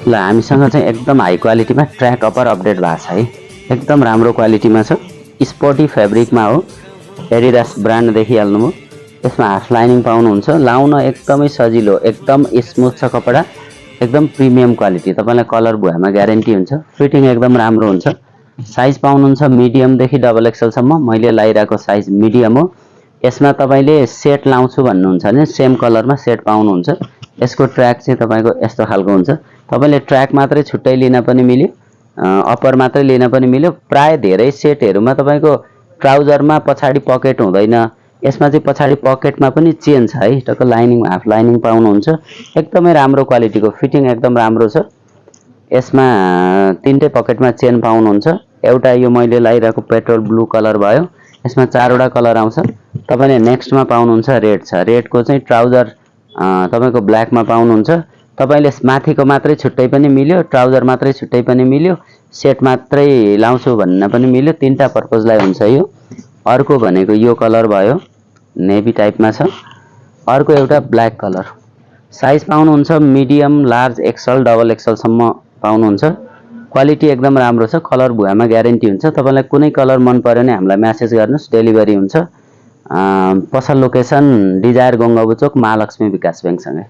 ल हामीसँग चाहिँ एकदम हाई क्वालिटीमा ट्र्याक अपर अपडेट भएको छ है। एकदम राम्रो क्वालिटीमा छ। स्पोर्टी फेब्रिकमा हो। एडिडास ब्रान्ड देखिहाल्नुभयो। यसमा हाफ लाइनिङ पाउनुहुन्छ। लाउन एकदमै सजिलो, एकदम स्मुथ छ कपडा। एकदम प्रिमियम क्वालिटी। तपाईलाई कलर भुवामा ग्यारेन्टी हुन्छ। फिटिङ एकदम राम्रो हुन्छ। साइज पाउनुहुन्छ मिडियमदेखि डबल एक्सएल सम्म। मैले लाइरहेको साइज मिडियम हो। यसमा तपाईले सेट लाउँछु भन्नुहुन्छ भने सेम कलरमा सेट पाउनुहुन्छ। यसको ट्र्याक चाहिँ तपाईको यस्तो खालको हुन्छ। तपाईले ट्र्याक मात्रै छुट्टै लिन पनि मिल्यो, अप्पर मात्रै लिन पनि मिल्यो। प्राय धेरै सेटहरुमा तपाईको ट्राउजरमा पछाडी पकेट हुँदैन। यसमा चाहिँ पछाडी पकेटमा पनि चेन छ है। टक्क लाइनिङ हाफ लाइनिङ पाउनुहुन्छ। एकदमै राम्रो क्वालिटीको, फिटिङ एकदम राम्रो छ। यसमा तीनटै पकेटमा चेन पाउनुहुन्छ। एउटा यो मैले लाइरहेको पेट्रोल ब्लू कलर भयो। यसमा चारवटा कलर आउँछ। तपाईले नेक्स्टमा पाउनुहुन्छ रेड छ। रेडको चाहिँ ट्राउजर तपाईको ब्ल्याकमा पाउनुहुन्छ। तपाईले माथिको मात्रै छुट्टै पनि मिल्यो, ट्राउजर मात्रै छुट्टै पनि मिल्यो, सेट मात्रै लाउँछु भन्न पनि मिल्यो। तीनटा पर्पजलाई हुन्छ यो। अर्को भनेको यो कलर भयो, नेभी टाइपमा छ। अर्को एउटा ब्ल्याक कलर। साइज पाउनुहुन्छ medium, large, XL, double XL सम्म पाउनुहुन्छ। क्वालिटी एकदम राम्रो छ। कलर भुवामा ग्यारेन्टी हुन्छ। तपाईलाई कुनै कलर मन पर्यो भने हामीलाई मेसेज गर्नुस्, डेलिभरी हुन्छ। पसल लोकेसन डिजायर गङ्गाबु चोक, महालक्ष्मी विकास बैंक सँगै।